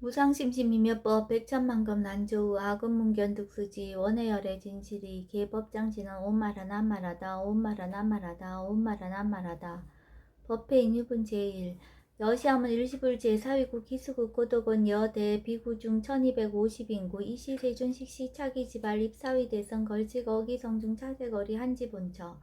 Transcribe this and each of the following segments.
무상심심이며법 백천만금 난조우 아금문견득수지 원해열의 진실이 개법장신은 온말하 난말하다 온말하 난말하다 온말하 난말하다. 법회 인유분 제1 여시함은 일시불 제4위국 기수국 고독은 여대 비구중 1250인구 이시세준 식시 차기지발 입사위 대선 걸치거 어기성중 차세거리 한지본처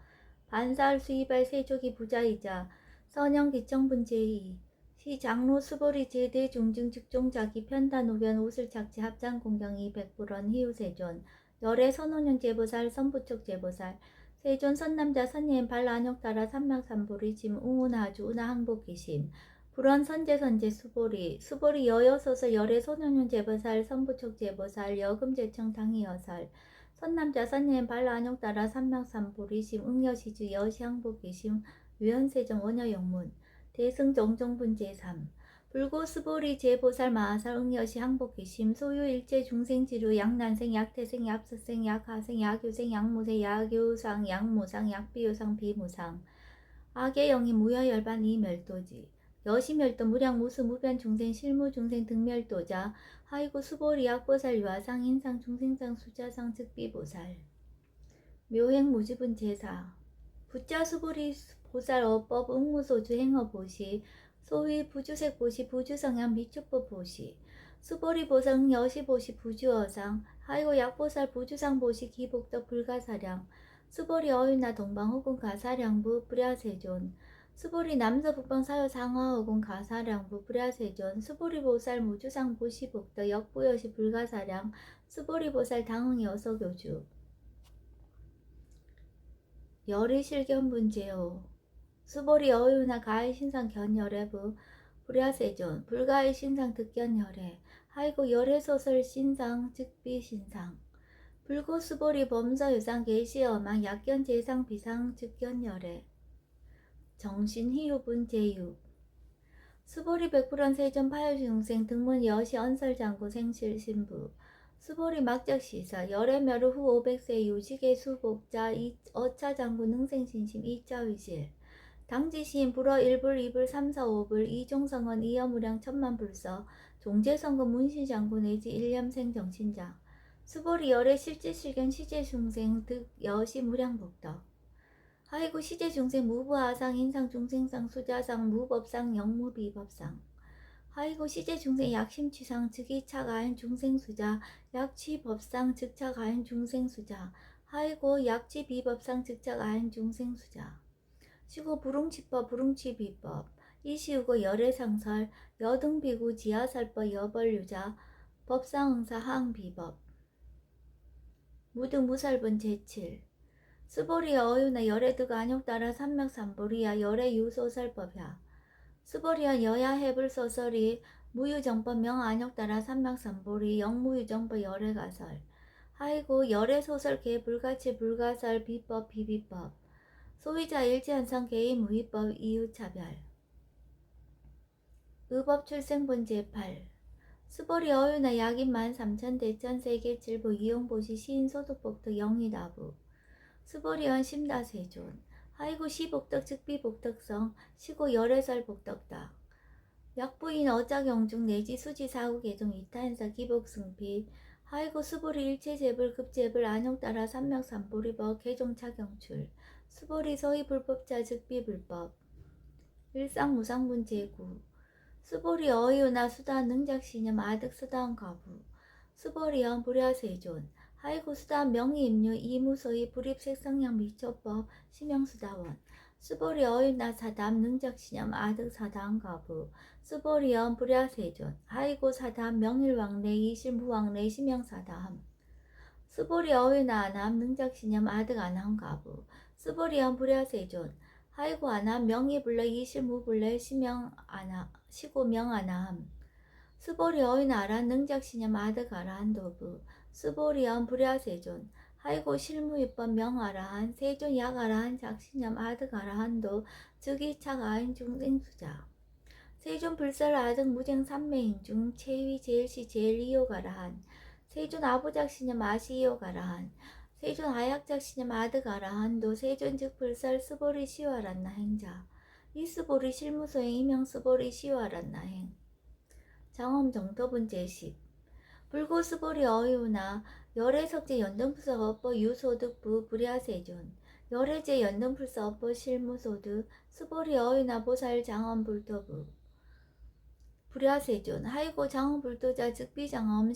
반사할 수이발 세족이 부자이자 선영기청분 제2 시 장로 수보리 제대 중증 직종 자기 편단 우변 옷을 착지 합장 공경이 백불원 희우세존 열애 선원년 제보살 선부척 제보살 세존 선남자 선예인 발안욕 따라 삼막삼보리 짐 웅운하주 운하 항복기심 불원 선제 수보리 여여소설 열애 선원년 제보살 선부척 제보살 여금제청 당이여살 선남자 선예인 발안욕 따라 삼막삼보리 심 응여시주 여시 항복기심 위헌세정 원여영문 대승정정분 제3 불고스보리 제보살 마하살 응여시 항복기심 소유일체 중생지류 약난생 약태생 약습생 약하생 약유생 약무생 약유상 약무상 약비유상 비무상 악의 영이 무여열반 이멸도지 여시멸도 무량무수 무변 중생 실무 중생 등멸도자 하이고 수보리 약보살 유아상 인상 중생상 수자상 즉비보살 묘행 무지분 제4 부자 수보리 보살 어법 응무소주 행어보시 소위 부주색 보시 부주성향 미축법 보시 수보리 보성 여시보시 부주어상 하이고 약보살 부주상 보시 기복덕 불가사량 수보리 어윤나 동방 혹은 가사량부 불야세존 수보리 남서 북방 사유 상하 혹은 가사량부 불야세존 수보리 보살 무주상 보시 복덕 역부여시 불가사량 수보리 보살 당흥 여서교주 열의 실견분 제호 수보리 어유나 가의 신상 견열애부 불야세존 불가의 신상 득견열애 하이고 열애소설 신상 즉비 신상 불고 수보리 범서 유상 계시어망 약견 제상 비상 즉견열애 정신희유분 제유 수보리 백불원 세존 파열중생 등문 여시 언설장구 생실신부 수보리 막적시사 열애멸후 후 500세 유식의 수복자 어차장구 능생신심 이자위실 당지시인 불어 1불 2불 3, 4, 5불 이종성원 이여무량 천만불서 종제성금 문신장구 내지 일념생 정신자 수보리 열애 실제실견 시제중생 득 여시 무량복덕 하이고 시제중생 무부하상 인상중생상 수자상 무법상 영무비법상 하이고 시제중생 약심취상 즉이차가인 중생수자 약취법상 즉차가인 중생수자 하이고 약취비법상 즉차가인 중생수자 시고 불응치법 불응취비법 이시우고 열애상설 여등비구 지하살법 여벌유자 법상응사 하응비법 무등무살분 제7 수보리 어유나 열애득 안욕 따라 삼맥삼보리야 열애유소설법야 수보리야 여야 해불소설이 무유정법 명안욕 따라 삼맥삼보리 영무유정법 열애가설 하이고 열애소설 개불가치 불가설 비법 비비법 소위자 일지한상 개인 무위법 이유차별 의법 출생분 제8 수보리 어유나 약인 13,000 대천 세계칠부 이용보시 시인소득복덕 영희나부 수보리원 심다세존 하이고 시복덕 즉비복덕성 시고 열애설 복덕다 약부인 어작영중 내지 수지사후 개종 이타현사 기복승피 하이고 수보리 일체재불 급재불 안용 따라 삼명삼보리법 개종차경출 수보리 서희 불법자 즉비불법 일상무상분 제9 수보리 어이유나 수다 능작신념 아득 수다원 가부 수보리원 불야세존 하이고 수다원 명의임류 이무서의 불입색성량 미처법 심형수다원 수보리 어이유나 사담 능작신념 아득 사다원 가부 수보리원 불야세존 하이고 사담 명일왕래 이실무왕래 심형사다함 수보리 어이유나 아남 능작신념 아득 안함 가부 수보리원 불야세존 하이고 아남 명의불래 이실무불래 심형아나 시고 명아나함 수보리 어이나 아란 능작신념 아득 아라한 도부 수보리언 불야세존 하이고 실무입법 명아라한 세존 약아라한 작신념 아득 아라한도 즉이착 아인 중생수자 세존 불설 아득 무쟁 삼매인 중 체위 제일시 제일 이요가라한 세존 아부작신념 아시이요가라한 세존 아약작신념 아득 아라한도 세존 즉 불설 수보리 시와란나 행자 이수보리 실무소행 이명 수보리 시와란나 행 장엄 정토분 제10 불고스보리 어유나 열애석제 연등풀서 업보 유소득부 불야세존 열애제 연등풀서 업보 실무소득 스보리 어유나 보살 장엄 불토부 불야세존 하이고 장엄 불도자 즉비장엄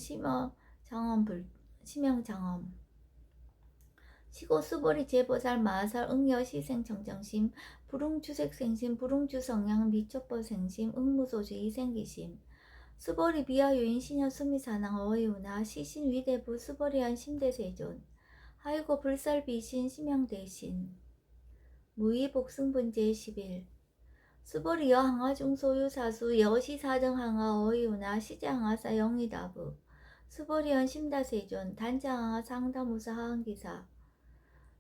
심형장엄 시고 수보리 제보살 마살 응여 시생정정심 불응주색생심 불응주성양 미촉보생심 응무소주 이생기심 수보리 비하유인 신여 수미사낭 어이우나 시신 위대부 수보리한 심대세존 하이고 불살비신 심양대신 무의복승분 제11 수보리 여항아중 소유사수 여시사등항아 어이우나 시장항아사 영의다부 수보리현 심다세존 단자항아 상다무사 하항기사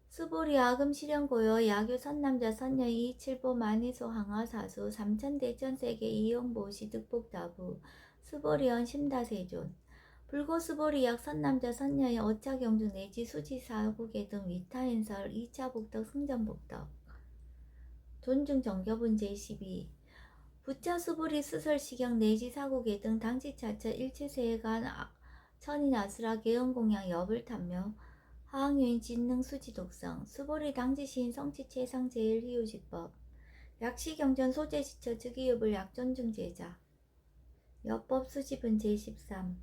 수보리 아금 실현고요 야교 선남자 선녀 이칠보 만이소 항아사수 삼천대천세계 이용보시 득복다부 수보리현 심다세존 불고수보리 약 선남자 선녀의 어차경중 내지 수지사국의 등 위타인설 2차 복덕 승전복덕 존중정교분 제12 부차수보리 수설시경 내지 사국의 등 당지차처 일체세간 천인아수라 개은공양 여불탐묘 하항유인 진능 수지독성 수보리 당지시인 성치체상 제일희우지법 약시경전 소재시처 즉이읍을 약존중제자 여법 수집은 제13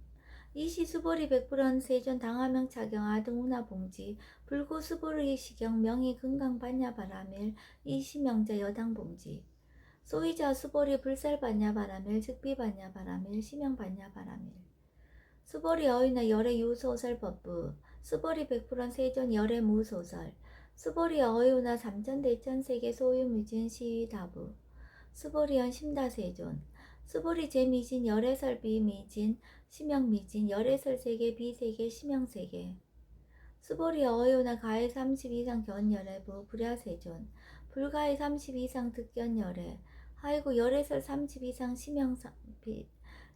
이시 수보리 백불원 세존 당하명 차경 아등우나 봉지 불고 수보리 시경 명의 금강 반야 바라밀 이시명자 여당 봉지 소이자 수보리 불살 반야 바라밀 즉비 반야 바라밀 시명 반야 바라밀 수보리 어이나 열애 유소설 법부 수보리 백불원 세존 열애 무소설 수보리 어이우나 삼천대천세계 소유미진 시위다부 수보리현 심다세존 수보리 제미진 열애설비 미진 심영미진 열애설세계 비세계 심영세계 수보리 어이우나 가해 30 이상 견열애부 불야세존 불가해 30 이상 득견열애 하이고 열애설 30 이상 심영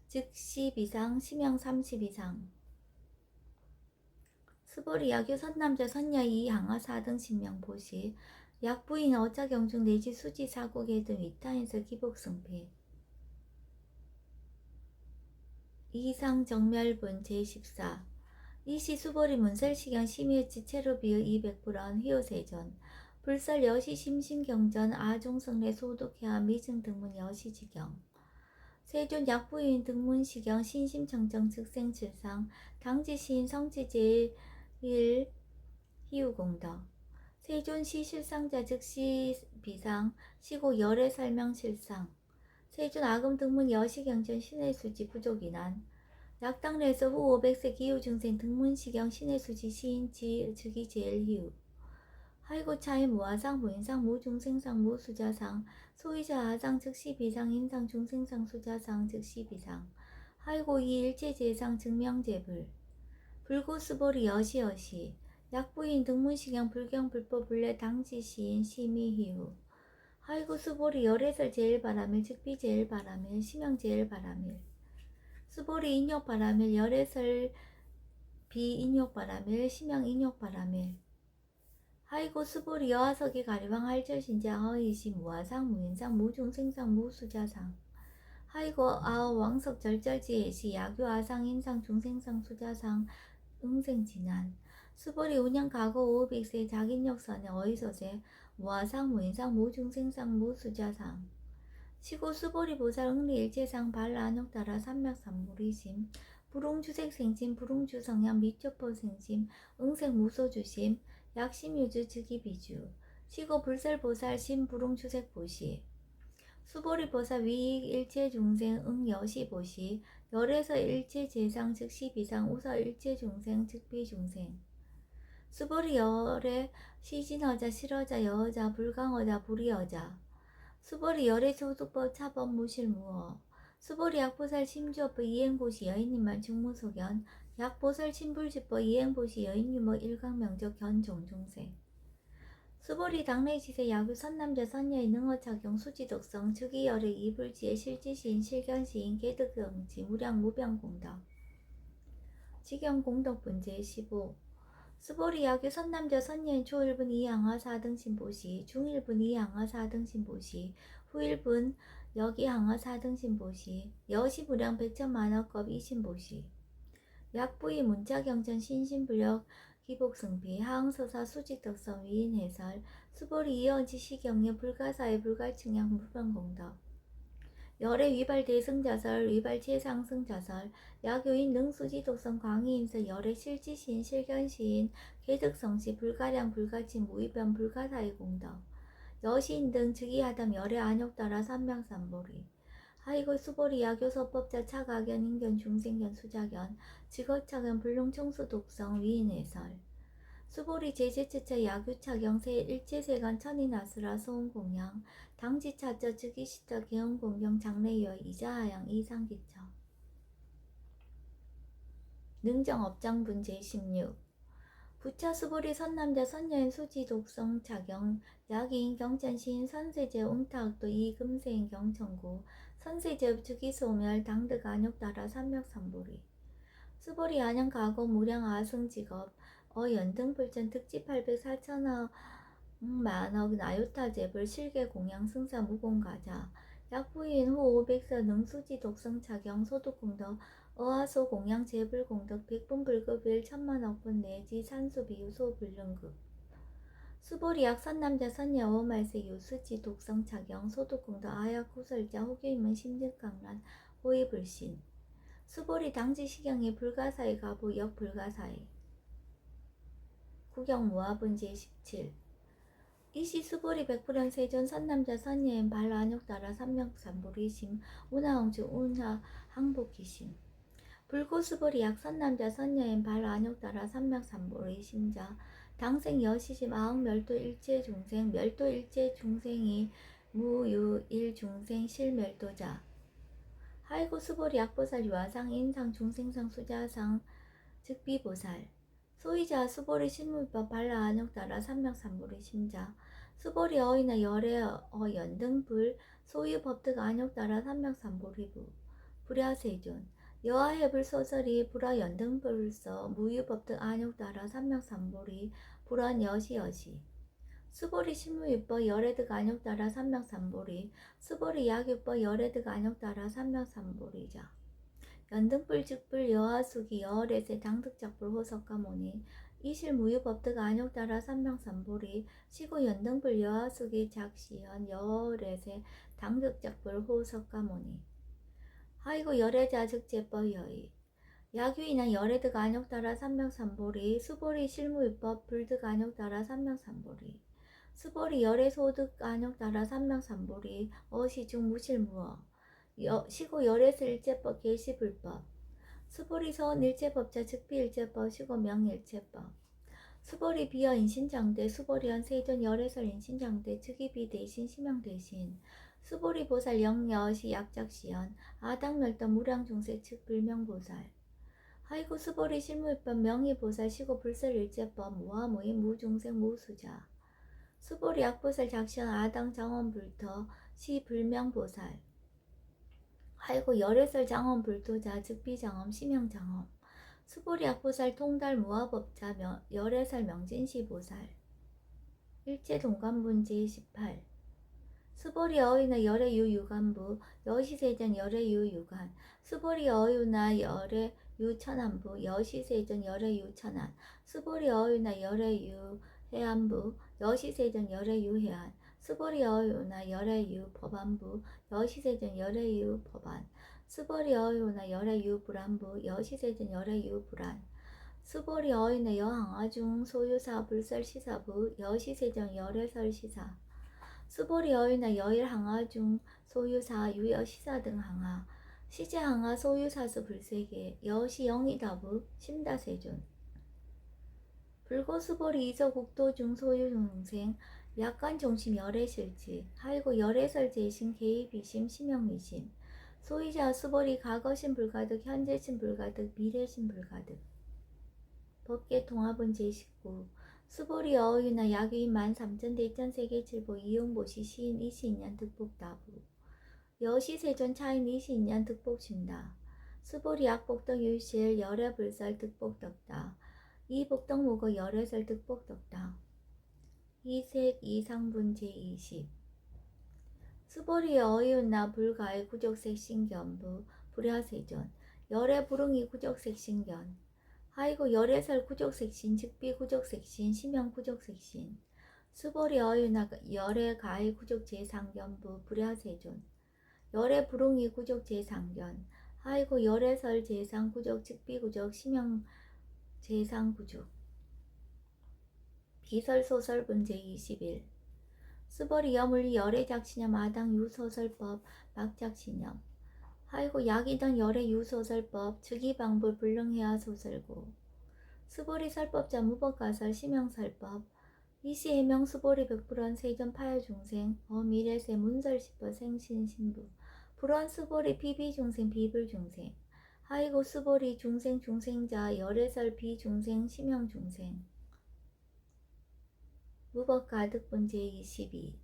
즉시 비상 심영 30 이상 수보리 야교 선남자 선녀 이항아 4등 신명 보시 약부인 어자경중 내지 수지 사국의 등 위타인설 기복승필 이상 정멸분 제14 이시 수보리 문설시경 심유치 체로비의 200불원 휘호세존 불설 여시 심심경전 아종성례 소독해야 미증 등문 여시지경 세존 약부인 등문시경 신심청정 즉생칠상 당지시인 성지제일 희우공덕 세존 시실상자 즉시 비상 시고 열애 설명실상 세존 아금 등문 여시경전 신의수지 부족이난 약당례에서 후 500세 기후중생 등문시경 신의수지 시인지 즉이 제일 희우 하이고 차이 무아상 무인상 무중생상 무수자상 소이자 아상 즉시 비상 인상 중생상 수자상 즉시 비상 하이고 이일체제상 증명제불 불고수보리 여시여시 약부인 등문시경 불경 불법 불례 당지시인 심의희우 하이고 수보리 열애설 제일바라밀 즉비 제일바라밀 심영 제일바라밀 수보리 인욕바라밀 열애설 비인욕바라밀 심영 인욕바라밀 하이고 수보리 여하석이 가리방 할절신자 허이시 무아상 무인상 무중생상 무수자상 하이고 아오 왕석 절절지혜시 야교 아상 인상 중생상 수자상 응생진한 수보리 운영 가고 500세 자긴역선의 어이소세 무아상 무인상 무중생상 무수자상 시고 수보리 보살 응리일체상 발라안욕따라 삼맥삼무리심 불웅주색생심 불웅주성향 미초포생심 응생무소주심 약심유주 즉이비주 시고 불설보살 심불웅주색보시 수보리보살 위익 일체중생 응여시보시 열에서 일체재상 즉시비상 우서 일체중생 즉비중생 수보리 열에 시진어자 실어자 여어자 불강어자 불이어자 수보리 열애 소득법 차법 무실무어 수보리 약보살 심주업법 이행보시 여인님만 중무소견 약보살 심불지법 이행보시 여인유머 일강명적 견종중생 수보리 당내지세 야구 선남자 선녀의 능어착용 수지독성 즉이열의 이불지의 실지시인 실견시인 개득경지 무량 무병공덕 직영공덕분 제15 수보리 야교 선남자 선녀인 초1분 2항하 4등 신보시 중1분 2항하 4등 신보시 후1분 여기 항어 사등신보시 여시부량 백천만어급 이신보시 약부이 문자경전 신신불력 기복승비 하항서사 수직덕성 위인해설 수보리 이어지 시경의 불가사의 불가측량 무변공덕 열의 위발 대승자설 위발 최상승자설 야교인 능수지독성 광의인서 열의 실지시인 실견시인 개득성시 불가량 불가침 무위변 불가사의 공덕 여시인 등 즉위하담 열의 안욕따라 삼명삼보리 하이고 수보리 야교서법자 차가견 인견 중생견 수자견 직업차견 불능청수 독성 위인해설 수보리 제제체차 야규차경 세 일체세간 천인아수라 소음공양 당지차저 즉위시터 개음공경 장래여 이자하양 이상기처 능정업장분 제16 부차 수보리 선남자 선여인 수지 독성 차경 야기인 경천시인 선세제 웅타학도 이금세인 경천구 선세제 즉위소멸 당득 안욕따라 삼명삼보리 수보리 안양 가고 무량 아승직업 연등불전 특지 800 4천억 만억 나유타 재벌 실계 공양 승사 무공가자 약부인 후 500서 능수지 독성 차경 소득공덕 어하소 공양 재불공덕 백분불급일 천만억분 내지 산수비유 소불능급 수보리 약 선남자 선여오 말세 유수지 독성 차경 소득공덕 아약 후설자 호교인문 심증강란 호의불신 수보리 당지 시경의 불가사의 가부 역 불가사의 구경무화분 제17 이시 수보리 백불현 세존 선남자 선여인 발라 안욕따라 삼명삼보리심 운하홍주 운하 항복기심 불고수보리 약 선남자 선여인 발라 안욕따라 삼명삼보리심자 당생 여시심 아흥멸도 일체중생 멸도 일체중생이 무유 일중생 실멸도자 하이고 수보리 약보살 유아상 인상 중생상 수자상 즉비보살 소이자 수보리 신물법 발라 안욕따라 삼명삼보리 심자 수보리 어이나 열애 연등불 소유 법득 안욕따라 삼명삼보리부 불야세존 여하해불 소설이 불화 연등불서 무유법득 안욕따라 삼명삼보리 불원 여시여시 수보리 신무유법 열애득 안욕따라 삼명삼보리 수보리 약유법 열애득 안욕따라 삼명삼보리자 연등불 즉불 여하수기 여월에세 당득작불 호석가모니 이실무유법득 안욕따라 삼명삼보리 시고 연등불 여하수기 작시연 여월에세 당득작불 호석가모니 하이고 열애자 즉제법 여의 야규이나 열애득 안욕따라 삼명삼보리 수보리 실무유법 불득 안욕따라 삼명삼보리 수보리 열애소득 안욕따라 삼명삼보리 어시중 무실무어 시고 열애서 일제법 계시불법 수보리 서원 일제법자 즉비일제법 시고 명일제법 수보리 비어 인신장대 수보리현 세존 열애설 인신장대 즉위비 대신 심형 대신 수보리 보살 영여시 약작시연 아당멸덕 무량중세 측 불명보살 하이고 수보리 실무입법 명의보살 시고 불설일제법 무화무인 무중생 무수자 수보리 약보살 작시연 아당 장원불터 시 불명보살 하이고 열애설 장엄 불도자 즉비장엄 심형장엄 수보리 약보살 통달 무화법자 열애설 명진시 보살 일제동관분 제18 수보리 어유나 열애유 유관부 여시세전 열애유 유관 수보리 어유나 열애유 천안부 여시세전 열애유 천안 수보리 어유나 열애유 해안부 여시세전 열애유 해안 수보리 어유나 열애유 법안부 여시세전 열애유 법안 수보리 어유나 열애유 불안부 여시세전 열애유 불안 수보리 어유나 여항아중 소유사 불설시사부 여시세전 열애설시사 수보리 어유나 여일항아중 소유사 유여시사 등 항아 시제항아 소유사수 불세계 여시 영이다부 심다세존 불고수보리 이서국도중 소유동생 약간 종심 열애실지 하이고 열애설 제신 개입이심 심형미심 소이자 수보리 과거신 불가득 현재신 불가득 미래신 불가득 법계 통합은 제19 수보리 어유나 야규인 13,000 대천세계칠보 이용보시 시인 이시인년 득복다부 여시세존 차인 이시인년 득복심다 수보리 약복덕 유실 열애불설 득복덕다 이복덕무거 열애설 득복덕다 이색 이상분 제20 수보리 어이웃나 불가의 구족색 신견부 불야세존 열의 부릉이 구족색 신견 하이고 열애설 구족색신 즉비 구족색신 심형 구족색신 수보리 어이웃나 열의 가의 구족 제상견부 불야세존 열의 부릉이 구족 제상견 하이고 열애설 제상 구족 즉비 구족 심형 제상 구족 비설소설 문제 21 수벌이 여물리 열의 작신염 아당 유소설법 막작신염 하이고 약이던 열의 유소설법 즉위방불 불능해야 소설고 수보리 설법자 무법가설 심형설법 이시해명 수보리 백불원 세전 파여중생 어미래세 문설시법 생신신부 불원 수보리 비비중생 비불중생 하이고 수보리 중생 중생자 열애설 비중생 심형중생 무법가득 문제 22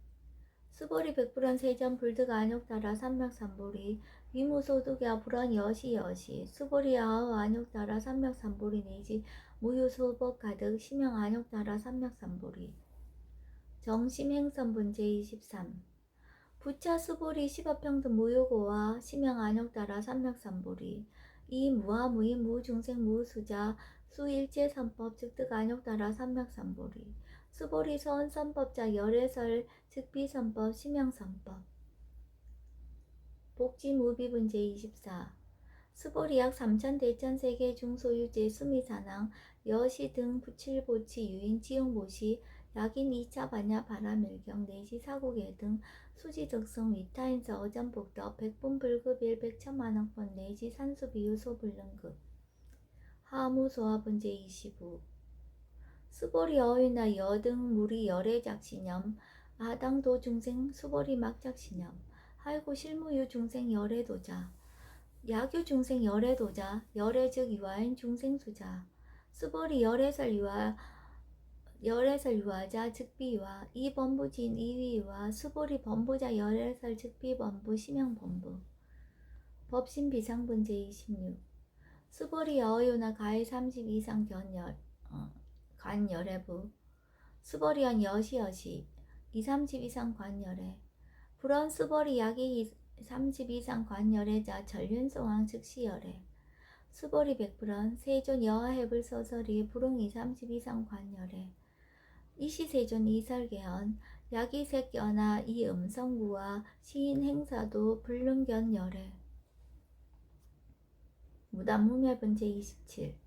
수보리 백불원 세전 불득 안욕따라 삼맥삼보리 위무소득야 불원 여시 수보리 아우 안욕따라 삼맥삼보리 내지 무유소법 가득 심형 안욕따라 삼맥삼보리 정심행선 문제 23 부차 수보리 시법평등 무효고와 심형 안욕따라 삼맥삼보리 이 무하무인 무중생 무수자 수일제선법 즉득 안욕따라 삼맥삼보리 수보리 서원선법자 열애설 즉비선법 심형선법 복지무비문제 24 수보리약 삼천대천세계 중소유제 수미사낭 여시 등 부칠보치 유인 지용보시 약인 2차 반야 바람일경 내시 사고계 등 수지적성 위타인서 어전복덕 백분불급일 백천만원권 내지 산수비유 소불능급 하무소화문제 25 수보리 어휘나 여등 무리 열애작신염 아당도 중생 수보리 막작신염 하이고 실무유 중생 열애도자 야규 중생 열애도자 열애즉 유아인 중생수자 수보리 열애설 유아자 즉비유아 이범부진 이위유아 수보리 범부자 열애설 즉비범부 심형범부 법신비상문제 26 수보리 어휘나 가해 30 이상 관열애부 수보리언 여시 2~30 이상 관열애 불원 수보리 약이 30 이상 관열애자 전륜송왕 즉시열애 수보리 백불원 세존 여하해불 서설이 불응 2~30 이상 관열애 이시세존 이설개헌 약이색연하 이음성구와 시인행사도 불능견열애 무단무멸문제 27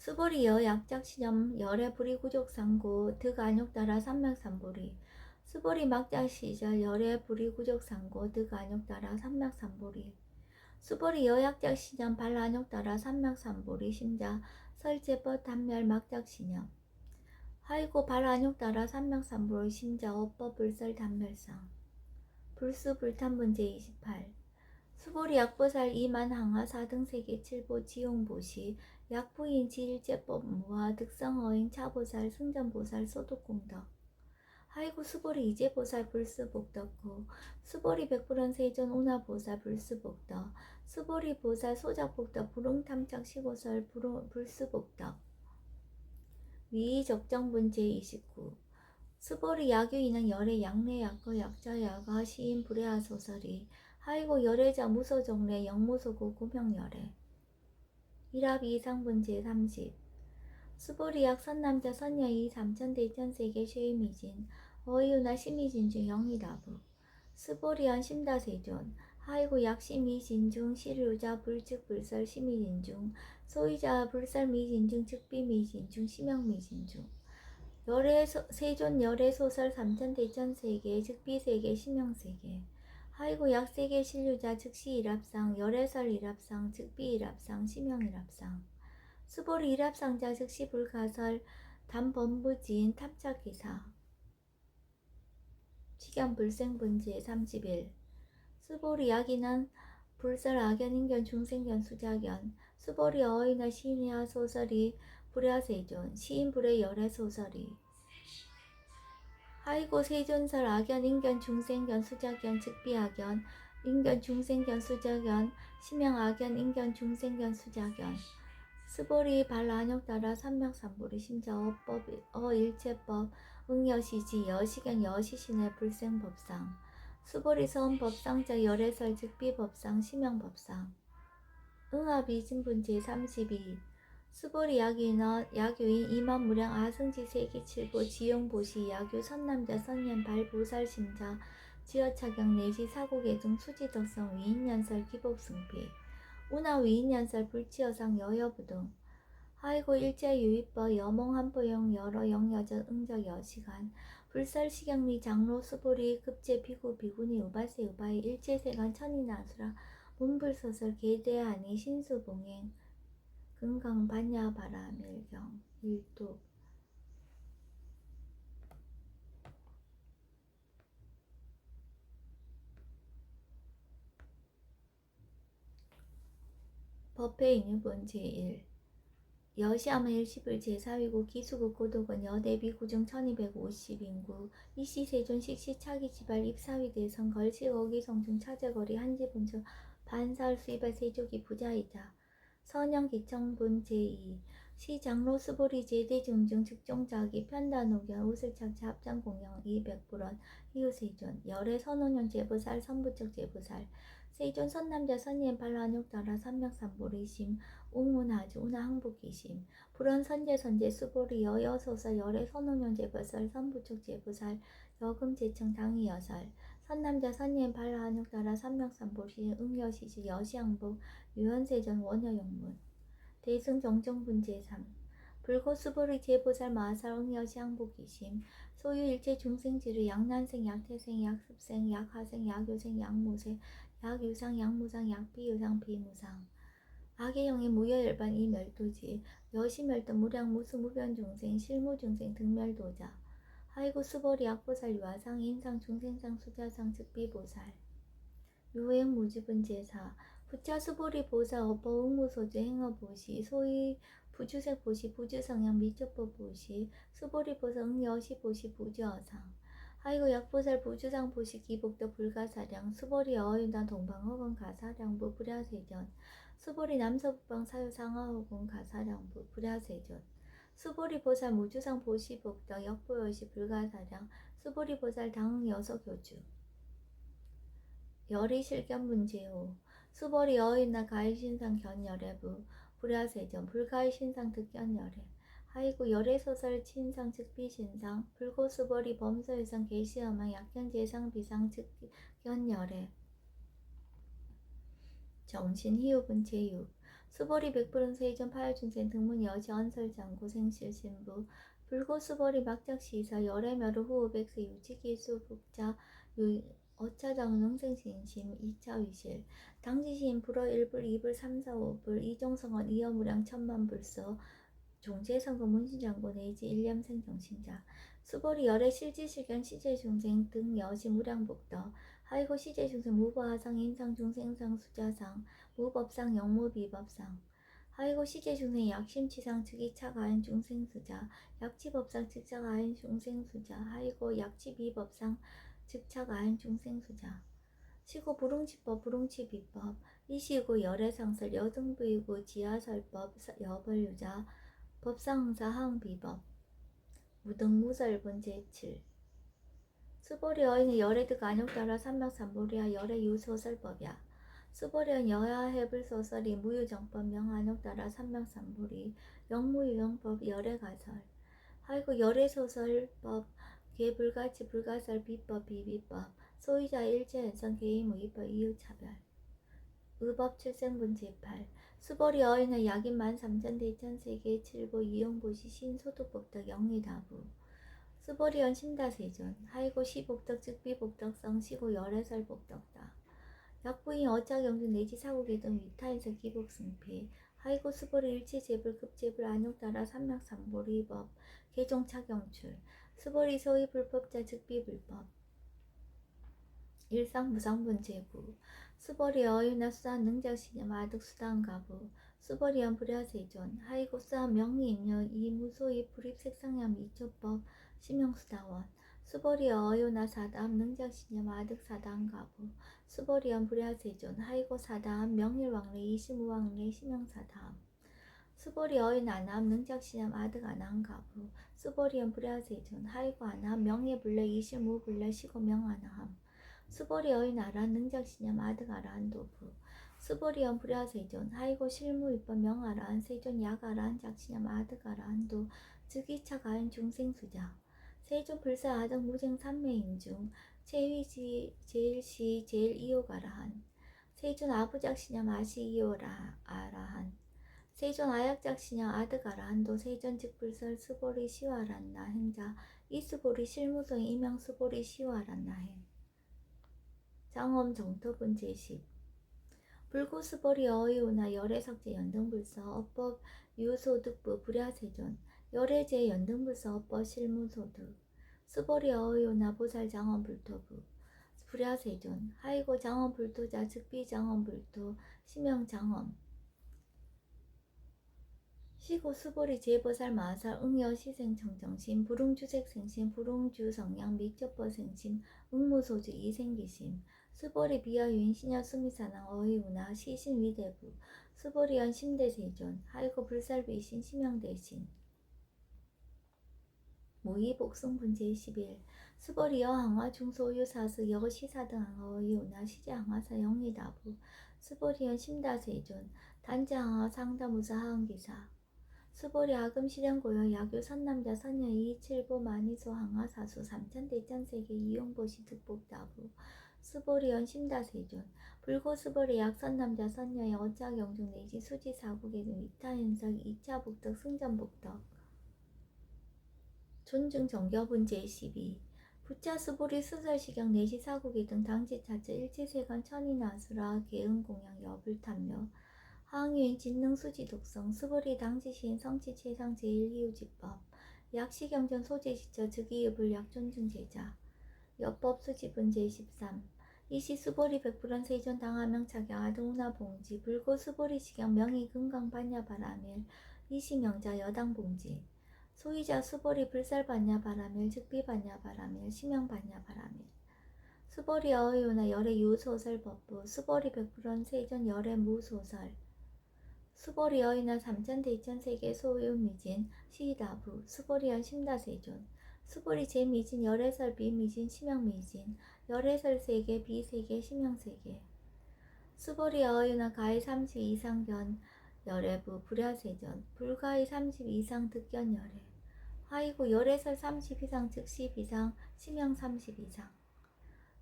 수보리 여약작신염 열애 불이구족상고 득안욕따라 삼맥삼보리 수보리 막작시절 열애 불이구족상고 득안욕따라 삼맥삼보리 수보리 여약작신염 발안욕따라 삼맥삼보리 심자 설제법 단멸 막작신염 하이고 발안욕따라 삼맥삼보리 심자 어법 불설 단멸상 불수불탄문제 28 수보리 약보살 이만항하 4등 세계 7보 지용보시 약부인 지일제법 무화 득성어인 차보살 승전보살 소득공덕 하이구 수보리 이제보살 불수복덕구 수보리 백불원 세존 운하보살 불수복덕 수보리 보살 소작복덕 불응탐착 시고설 불수복덕 위의적정문제 29 수보리 야규인은 열의 양내 약거 약자 야가 시인 불애하 소설이 하이고 열애자 무소정례 영무소고 구명열애 일합 이상문제 30 수보리약 선남자 선여이 삼천대천세계 쉐이미진 어이우나 심의진 중 영이라부 수보리언 심다세존 하이고 약심이진 중 시류자 불즉 불설 심의진 중 소이자 불설 미진 중 즉비미진 중 심형미진 중 열애 세존 열애 소설 삼천대천세계 즉비세계 심형세계 하이고 약세계 신류자 즉시 일합상 열애설 일합상 즉비 일합상 심형 일합상 수보리 일합상자 즉시 불가설 단범부진 탐착기사 식연불생문제 31 수보리 약이는 불설 악연인견 중생견 수작견 수보리 어이나 시인이야 소설이 불야세존 시인불의 열애 소설이 하이고 세존설 악연 인견 중생견 수작견 즉비악견 인견 중생견 수작견 심형 악견 인견 중생견 수작견 수보리 발안욕따라 삼맥삼보리 심자 어법 어일체법 응여시지 여시견 여시신의 불생법상 수보리 서원법상자 열애설 즉비법상 심형법상 응합이진분 제32 수보리 야교인 이만무량 아승지 세기칠보 지용보시 야교 선남자 선년 발보살심자 지어차경 내시 사고계중 수지덕성 위인연설 기복승피 운하 위인연설 불치여상 여여부등 하이고 일제유의법 여몽한보용 여러 영여적 응적 여시간 불설시경리 장로 수보리 급제 비구 비구니 우바세 우바이 일제세간 천이나수라 문불소설 계대하니 신수봉행 금강 반야바라 멸경 일도 법회 인유본 제1 여시암은 일시불 제4위고 기수국 고도건 여대비 구중 1250인구 이시세존 식시차기 지발 입사위 대선 걸시 어기성중 차제거리 한지분주 반사을 수입할 세조기 부자이자 선영기청분 제2 시장로 수보리 제대중중 즉종자기 편단오견 우슬착취 합장공영 200불원 이웃세존 열애 선원용 제부살 선부적 제부살 세존 선남자 선예인 발라한욕따라 삼명삼보리심 웅운하주 운하항복기심 불원 선제 수보리 여여소설 열애 선원용 제부살 선부적 제부살 여금 제청 당이여살 선남자 선예인 발라한욕따라 삼명삼보리 응여시시 여시항복 유연세전 원여영문 대승 정정분 제3 불고수보리 제보살 마살 응여시항복기심 소유 일체 중생지를 약난생 약태생 약습생 약하생 약요생 약무생 약유상 약무상 약비유상 비무상 악의영의 무여열반 이멸도지 여시멸도 무량 무수 무변중생 실무중생 등멸도자 하이고 수보리 약보살 유아상 인상 중생상 수자상 즉비보살 유행 무지분 제4 부차수보리 보사 어버 응무소주 행어보시 소위 부주색 보시 부주성형 미촉보 보시 수보리 보사 응여시 보시 부주어상 하이고 약보살 부주상 보시 기복도 불가사량 수보리 어윤단 동방허건 가사량부 불야세전 수보리 남서북방 사유상하허건 가사량부 불야세전 수보리 보살 무주상 보시 복덕 역보여시 불가사량 수보리 보살 당응 여서교주 열이 실견분 제5 수보리 어인나 가의신상 견열애부 불야세전 불가의신상 득견열애 하이고 열애소설 친상 즉비신상 불고수보리 범서유상 계시엄한 약견재상 비상 즉견열애 정신희우분 제6 수보리 백불은 세전 파열중생 등문 여시 언설장구 생실신부 불고수보리 막작시사 열애멸우 후우백세 유지기수북자 어차장은 응생신심 2차위실 당지시인 불어 1불 2불 3, 4, 5불 이종성원 이어무량 천만불서 종제선거 문신장고 내지 일념생정신자 수보리 열애 실지실견 시제중생 등 여시 무량복덕 하이고 시제중생 무보하상 인상중생상 수자상 무법상 영무비법상 하이고 시제중생 약심치상 즉이차가인 중생수자 약치법상 즉차가인 중생수자 하이고 약치비법상 즉차가인 중생수자 시고 부릉치법 부릉치비법 이시고 열애상설 여등부이고 지하설법 여벌유자 법상응사 하응비법 무등무설분 제7 수보리 어인의 열애득 안욕따라 삼막삼보리아 열애 유소설법이야 수보리언 여야해불소설이 무유정법 명안욕따라 삼막삼보리 영무유영법 열애가설 하이고 열애소설법 개불가치 불가설 비법 비비법 소유자 일제연성 개의무의법 이유차별 의법 출생분 제8 수보리 어인의 약인 13,000대천세계 7보 이용보시 신소득복덕 영리다부 수보리언 신다세존 하이고 시복덕 즉비복덕성 시고 열애설복덕다 약부인 어차경중 내지 사고계 등 위타인설 기복승피 하이고 수보리 일체제불 급제불 안욕따라 삼막삼보리법 개종차경출 수보리 소위 불법자 즉비불법 일상무상분 제부 수보리 어유나 수단 능작시념 아득수단가부 수보리언 불야세존 하이고 수단 명리임료 이무소위 불입색상량 미초법 심형수다원 수보리 어유나 사담 능작시념 아득사단가부 수보리언 불야세존 하이고 사담 명일왕래 이시무왕래 심형사담 수보리 어인 안함 능작시념 아득 안함가부 수보리언 불야세존 하이고 안함 명예불래 이시무불래 시고명안함 수보리어의 나라 능작신념 아득아라한 도부 수보리언 불야세존 하이고 실무입법 명아라한 세존 야가라한 작신념 아득아라한 도 즉이차 가인 중생수자 세존 불사 아득 무쟁 삼매인중 제위지 제일시 제일이오가라한 세존 아부작신념 아시이오라 아라한 세존 아약작신념 아득아라한도 세존 즉불설 수보리 시와란나 행자 이수보리 실무소의 이명 수보리 시와란나 행 장엄 정토분 제10 불구수보리 어이오나 열애석제 연등불서 어법 유소득부 불야세존 열애제 연등불서 어법 실무소득 수보리 어이오나 보살 장엄불토부 불야세존 하이고 장엄불토자 즉비 장엄불토 시명 장엄 시고 수보리 제보살 마살 응여 시생청정심 불응주색생심 불응주성양 미적버생심 응무소주 이생기심 수보리 비하유인 신여 수미사낭 어이우나 시신위대부 수보리연 심대세존 하이고 불살비신 심영대신 모의복승분제 11 수보리여 항화 중소유사스 여시사등 어이우나 시제항화사 영리다부 수보리연 심다세존 단자항화 상다무사 하은기사 수보리 아금 실현고요 야교 선남자 선녀 이칠보 마니소 항화 사수 삼천대천세계 이용보시 득복다부 수보리연 심다세존 불고 수보리 약선남자 선녀의 어짜경중 내지 수지사국의 등 이타현석 2차 복덕 승전복덕 존중 정겨분 제12 부차 수보리 수설시경 내시 사국의 등 당지차처 일체세관 천인아수라 개응공양 여불탐묘 하응유인 진능수지 독성 수보리 당지시인 성치 최상 제1이유지법 약시경전 소재시처 즉이유불 약존중제자 여법수지분 제13 이시 수보리 백불원 세존 당하명차경 아등우나 봉지 불고 수보리 시경 명의 금강 반야 바라밀 이시명자 여당 봉지 소이자 수보리 불살 반야 바라밀 즉비 반야 바라밀 시명 반야 바라밀 수보리 어의오나 열애 유소설 법부 수보리 백불원 세존 열애 무소설 수보리 어이나 삼천대천세계 소유미진 시다부 수보리연 심다세존 수보리 제미진 열애설 비미진 심영미진 열애설세계 비세계 심영세계 수보리 어이나 가히 30 이상견 열애부 불야세존 불가히 30 이상 득견 열애 하이고 열애설 30 이상 즉시 비상 심영 30 이상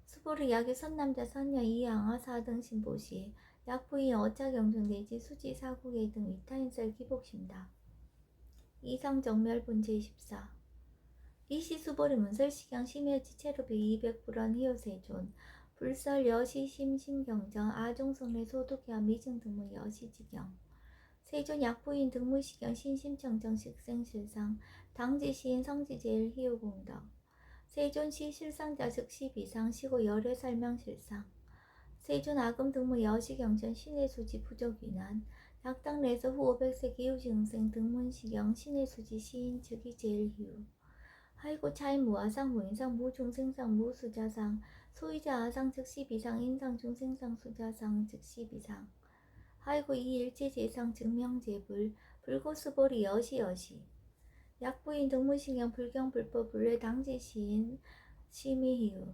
수보리 약의 선남자 선녀 이양화 사등 신보시 약부인 어차경중 내지 수지 사국의 등 이타인설 기복심다. 이상정멸분 제14 이시수보리 문설시경 심여지 체루비 200불원 희요세존 불설 여시심심경정 아종성례 소독야 미증등무 여시지경 세존 약부인 등무시경 신심청정 식생실상 당지시인 성지제일 희요공덕 세존시 실상자 즉시 비상 시고 열애 설명실상 세존 아금 등무 여시경전 신의수지 부족위난 약당 내서 후 500세 기후시 응생 등문시경 신의수지 시인 즉이 제일희우 하이고 차인 무아상 무인상 무중생상 무수자상 소이자 아상 즉시 비상 인상 중생상 수자상 즉시 비상 하이고 이일체 제상 증명제불 불고수보리 여시 약부인 등무시경 불경불법 불례 당지시인 심의희우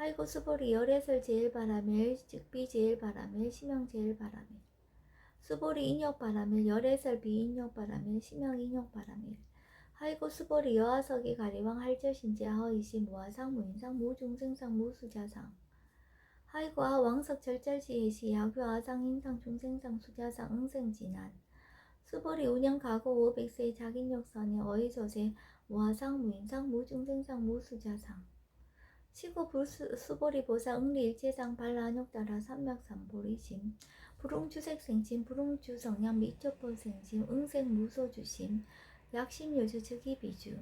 하이고 수보리 열애설 제일바라밀 즉비 제일바라밀 시명 제일바라밀 수보리 인욕바라밀 열애설 비인욕바라밀 시명 인욕바라밀 하이고 수보리 여하석이 가리왕 할저신제 허이시 무아상 무인상 무중생상 무수자상 하이고 아왕석 절절지혜시 야교 아상 인상 중생상 수자상 응생진한 수보리 운영 가고 500세 자긴욕선의 어이소세 무아상 무인상 무중생상 무수자상 시고 수보리 보사 응리 일체상 발라한욕따라 삼맥삼보리심 불응주색생심 불응주성량 미처포생심 응생 무소주심 약심요주 즉이비주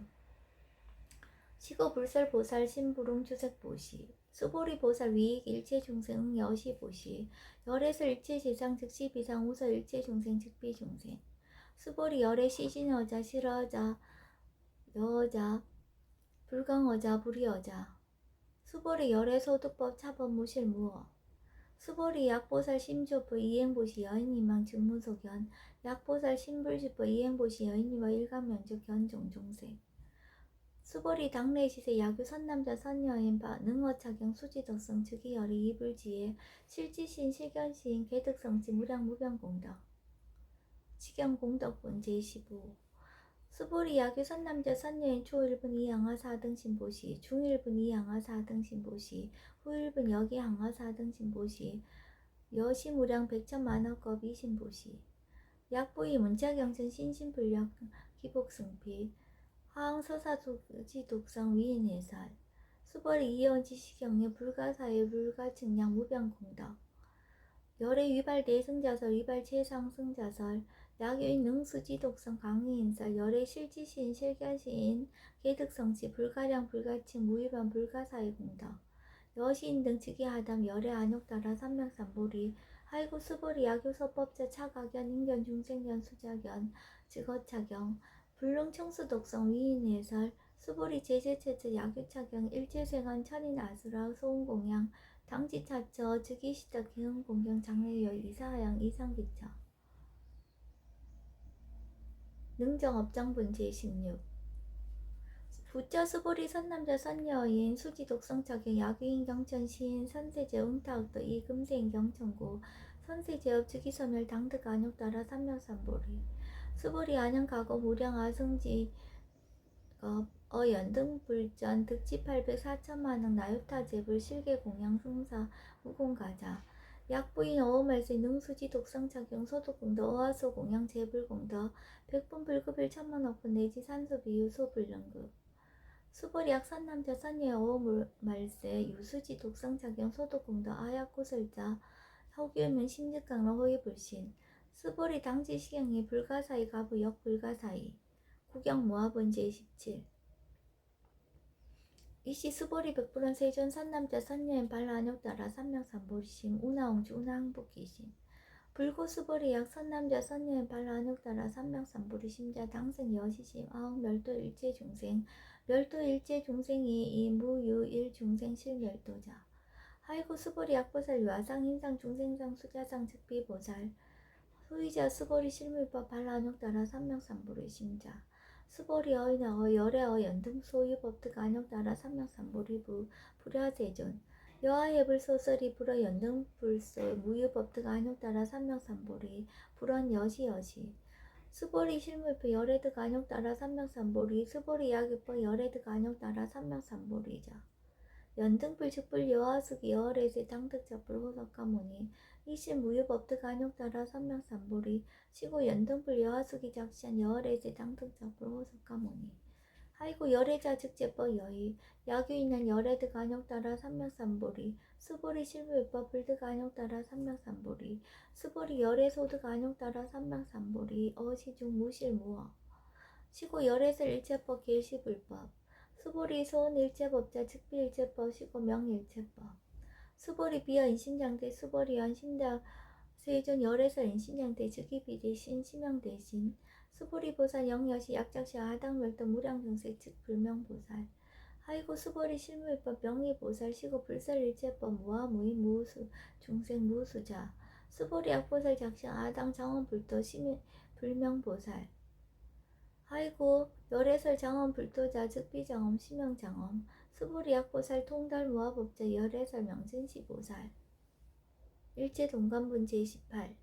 시고 불설 보살 신불응주색보시 수보리 보살 위익 일체중생 여시보시 열애설 일체지상 즉시비상 우서 일체중생 즉비중생 수보리 열애 시신여자 실어자 여자 불강어자 불이여자 수보리 열애소득법 차법 무실무어 수보리 약보살 심조법 이행보시 여인이망 증무소견 약보살 신불지법 이행보시 여인이와 일감면적 견종종세 수보리 당래시세 야규 선남자 선여인 능어차경 수지덕성 즉위열이 이불지에 실지신 실견시인 개득성지 무량무변공덕 치경공덕분 제15 수보리 야규 선남자 선여인 초일분 이양하 사등신보시 중일분 이양하 사등신보시 후일분 여기항하 사등신보시 여시무량 백천만억겁 이신보시 약보이 문자경천 신신불력 기복승피 하항서사지 독성 위인해살 수벌이 이연지시경의 불가사의 불가측량 무변공덕 열의 위발 대승자설 위발 최상승자설 약유인 능수지 독성 강의인설 열의 실지시인 실견시인 개득성치 불가량 불가측 무위반 불가사의 공덕 여시인 등 즉위하담 열의 안욕따라 삼명삼보리 하이구 수보리 야교서법자 차가견 인견 중생견 수자견 즉어차경 불능 청수독성 위인해설 수보리 제재체제 야규차경 일제생한 천인 아수라 소음공양 당지차처 즉위시다 기흥공경 장래여 이사하양 이상기처 능정업장분 제16 부처 수보리 선남자 선여인 수지독성차경 야규인 경천시인 선세제 응타학도 이금세인 경천고 선세제업 즉위소멸 당득 안욕따라 삼명삼보리 수보리 안양가고 무량 아승지 연등불전 득지 800 4천만원 나유타제불 실계공양 승사 무공가자 약부인 어음할세 능수지 독성착용 소득공덕 어하소공양 제불공덕 백분 불급일 천만억분 내지 산소비유 소불능급 수보리 약선남자 선예 어음말세 유수지 독성착용 소득공덕 아약고설자 서규면 심직강로 호위불신 수보리 당지시경이 불가사의 가부 역불가사의 구경모합은 제17 이시 수보리 백불원 세존 선남자 선여인 발라안욕따라 삼명삼보리심 운하옹주 운하항복기심 불고 수보리 약 선남자 선여인 발라안욕따라 삼명삼보리심자 당생 여시심 아웅 멸도 일체중생 멸도 일체중생이 이 무유 일중생 실멸도자 하이고 수보리 약보살 유아상 인상 중생상 수자상 즉비보살 소위자 수보리 실물법 발라안욕따라 삼명삼보리심자 수보리 어이나 열의 연등 소유법득 안욕따라 삼명삼보리부 불야세존 여하해불 소설이 불어 연등불소 무유법득 안욕따라 삼명삼보리 불원 여시여시 수보리 실물표 열애득 안욕따라 삼명삼보리 수보리 약유법 열애득 안욕따라 삼명삼보리자 연등불 즉불 여하숙이 여월에세 당득자불 호석가모니 이신 무유법득 안욕따라 삼명삼보리 시고 연등불 여하숙이 작시한 여월에세 당득자불 호석가모니 하이고 열애자 즉제법 여의 야규인한 열애득 안욕따라 삼명삼보리 수보리 실무유법 불득 안욕따라 삼명삼보리 수보리 열애소득 안욕따라 삼명삼보리 어시중 무실무어 시고 열애설 일체법 계시불법 수보리 소원일체법자 즉비일체법 시고 명일체법 수보리 비어 인신장대 수보리 연신자 세존 열애설 인신장대 즉위비대 신심명대신 수보리 보살 영여시 약작시 하당멸도 무량중색 즉 불명보살 하이고 수보리 실무일법 명의보살 시고 불설일체법 무아무의 무수 중생 무수자 수보리 약보살 작시 아당 장원불도 불명보살 하이고 열애설 장엄 불도자 즉비장엄 심명장엄 수보리 약보살 통달 무아법자 열애설 명진시보살 일체동관분 제18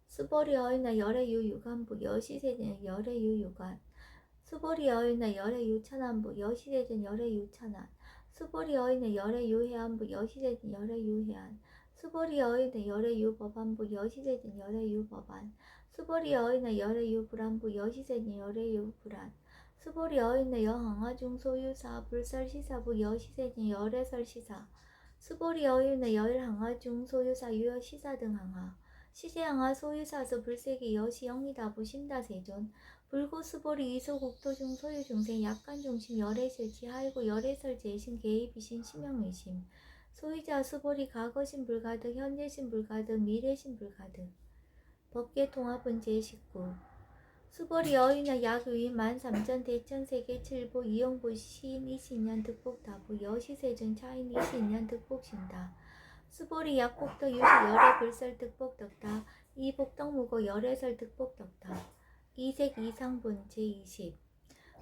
수보리 어이나 열애유 유관부 여시세전 열애유 유관 수보리 어이나 열애유 천안부 여시세전 열애유 천안 수보리 어이나 열애유 해안부 여시세전 열애유 해안 수보리 어이나 열애유 법안부 여시세전 열애유 법안 수보리 어이나 열애유 불안부 여시세전 열애유 불안 수보리 어이나 여항아중 소유사 불설시사부 여시세전 열애설시사 수보리 어이나 열항아중 소유사 유여시사 등 항아 시제항아 소유사수 불세기 여시 영이다부 신다세존 불고 수보리 이소 국토중 소유중생 약간중심 열애실지 하이고 열애설 제신 개입이신 심영의심 소유자 수보리 과거신 불가득 현재신 불가득 미래신 불가득 법계통합은 제19 수보리 어이나 약의 13,000 대천세계 7보 이용보 시인 이신년 득복다부 여시세존 차인 이신년 득복신다 수보리 약복덕 유시 열애 불설 득복덕다 이복덕무고 열애설 득복덕다 이색 이상분 제20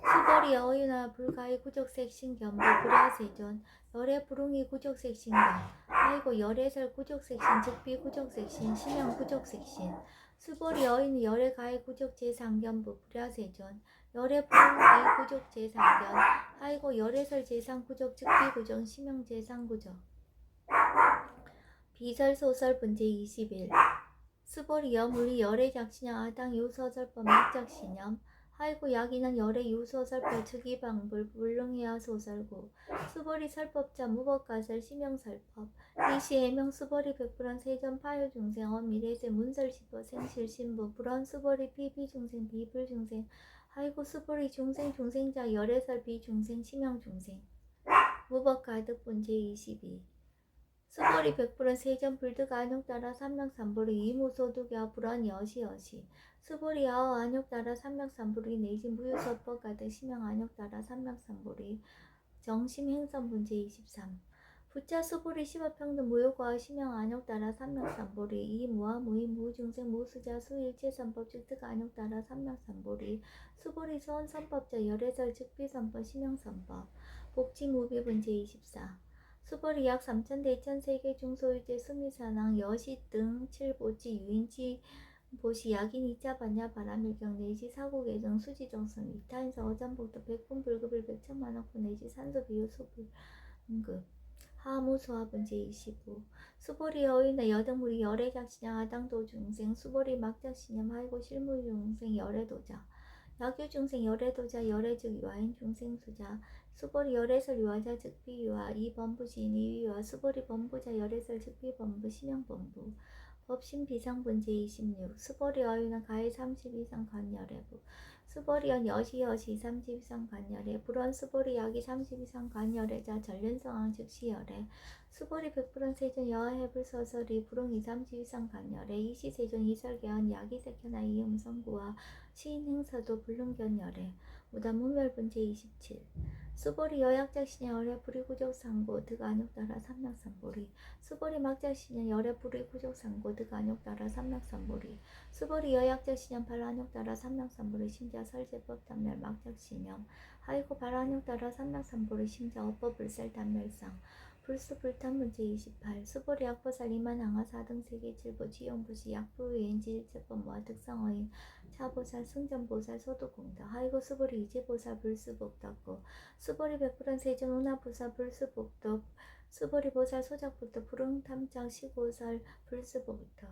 수벌이 어유나 불가의 구적색 신겸부 불야세존 열의 불응이 구적색 신가 아이고 열애설 구적색 신 즉비 구적색 신 심형 구적색 신 수벌이 어인 열의 가의 구적 제상겸부 불야세존 열의 불응이 구적 제상겸 아이고 열애설 제상 구적 즉비 구적 심형 제상 구적 비설 소설 분제 21 수벌이염 우리 열의 작신형 아당 유서설법 막작신염 하이고 약이는 열의 유서설법 즉위방불 불능이야 소설구 수벌이 설법자 무법가설 심형설법 이시해명 수벌이 백불한 세전 파효중생 어미래세 문설시법 생실신부 불언 수벌이 비비중생 비불중생 하이고 수벌이 중생 중생자 열애설 비중생 심형중생 무법가득분제 22 수벌이 백불은 세전 불득 안욕 따라 삼명삼불이 이무소득야 불안 여시여시 수벌이 아어 안욕 따라 삼명삼불이 내지 무유서법 가득 심형 안욕 따라 삼명삼불이 정심행선 분제 23 부차 수불이 시법평등 무효과 심형 안욕 따라 삼명삼불이 이무와 무이 무중생 무수자 수일체선법 즉득 안욕 따라 삼명삼불이 수불이 수원선법자 열애설 즉비선법 심형선법 복지무비 분제 24 수벌이 약 3,000대 2,000세계 중소유제 수미산항 여시 등 7보지 유인지 보시 약인 2차 반야 바람일경 내지 사고계정 수지정성 위타인서 어전복도 백분 불급을 100천만원분 내지 산소비유 수불급 하무소화분제 25 수벌이 여인의 여등물이 열애작신양 아당도 중생 수벌이 막작신염 하이고 실무중생 열애도자 약유중생 열애도자 열애즉 유아인 중생수자 수벌이 열애설 유아자 즉비유아 이범부지인 이유아 수벌이 범부자 열애설 즉비범부 심형범부 법신 비상분제 26 수벌이 어유는 가해 30 이상 간열애부 수벌이 연 여시 30 이상 간열애 불원 수벌이 약이 30 이상 간열애자 전륜성황 즉시열애 수벌이 백불원 세존 여하해불 서설이 불응이 30 이상 간열애 이시세존 이설계원 약이 색현아 이음성구와 시인행사도 불능견열애 무단문멸분제 27 수벌이 여약작신의 열애 불이구적상고 득안욕따라 삼락삼보리 수벌이 막작신의 열애 불이구적상고 득안욕따라 삼락삼보리 수벌이 여약작신의 발안욕따라 삼락삼보리 심자 설제법 단멸 막작신염 하이고 발안욕따라 삼락삼보리 심자 업법불살 단멸상 불수불탄문제 28 수벌이 약보살 이만항하 4등 세계 7보 지용부시 약부위인지 일체법모아 득상어인 차보살 승전보살 소득공다 하이고 수벌이 이지보살 불수복덕고 수벌이 백불한 세전 운하보살 불수복덕 수벌이 보살 소작복덕 불응탐장 시고살 불수복덕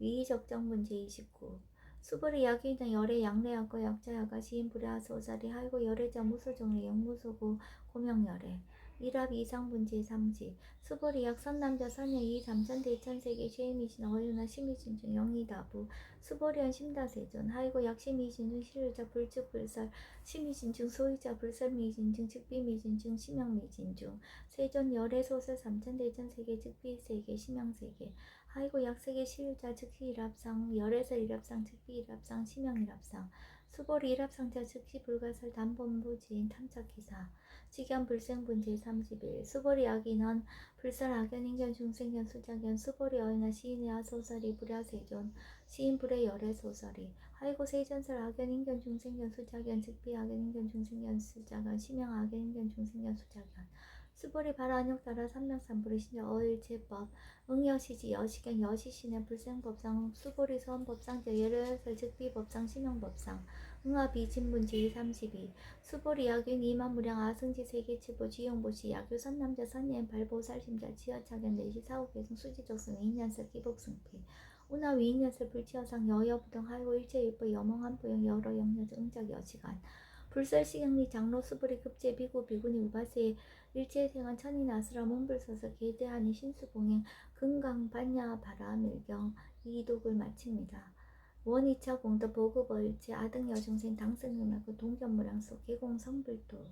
위의적정문제 29 수벌이 약이나 열의 양례약과 약자야가 시인불야소살이 하이고 열애자 무소정례 영무소고 고명열애 일합 이상분제 30 수벌이 약 선남자 선여 2 3천대 2천세계 쉐이미신 어유나 심의진중 영이다부 수벌이한 심다세존 하이고 약 심의진중 실효자 불측불설 심의진중 소유자 불설미진중 즉비미진중 심형미진중 세존 열애소설 3천대 2천세계 즉비세계 심형세계 하이고 약세계 실효자 즉시 일합상 열애설 일합상 즉비 일합상 심형 일합상 수벌이 일합상자 즉시 불가설 단본부지인 탐착기사 직연 불생분제 31 수벌이 악인원 불설 악연인견 중생견 수작견 수벌이 어이나 시인의 아소설이 불야세존 시인 불의 열애 소설이 하이고 세전설 악연인견 중생견 수작견 즉비 악연인견 중생견 수작견 심형 악연인견 중생견 수작견 수벌이 발안욕 따라 삼명삼불의 신여 어일체법 응여시지 여시견 여시신의 불생법상 수벌이 서원법상 열애설 즉비법상 심형법상 응아비진문제 32 수벌이 약윈 이만무량 아승지 세계치보 지용보시 약유 선남자 선예인 발보살심자 지어차견 내시 사후계승 수지적승 위인연설 기복승피 운하 위인연설 불치여상 여여부등 하이고 일체일보 여몽한보영 여러 영여적 응작 여시간 불설시경리 장로 수불이 급제 비구 비구니 우바세 일체생한 천인 아수라 몸불서서 계대하니 신수봉행 금강 반야 바라밀경 이독을 마칩니다. 원이차 공덕 보급어일체 아등여중생 당승능락그 동견무량속 계공성불도